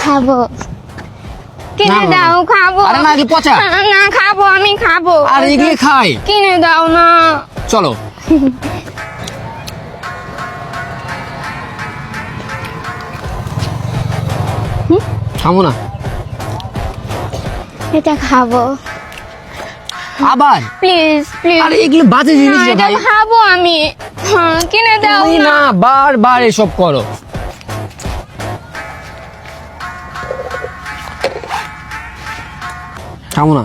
খাবো কিনে না, না, দাও খাবো আরে না, এগুলো পচা। না খাবো আমি খাবো আর এগুলো খাই। কিনে দাও না চলো। খাবো না। এটা খাবো আবার প্লিজ প্লিজ আরে এগুলো বাজে জিনিস রে এটা ভাই। খাবো আমি কিনে দাও তুমি না না বারবার এসব করো। খাবো না।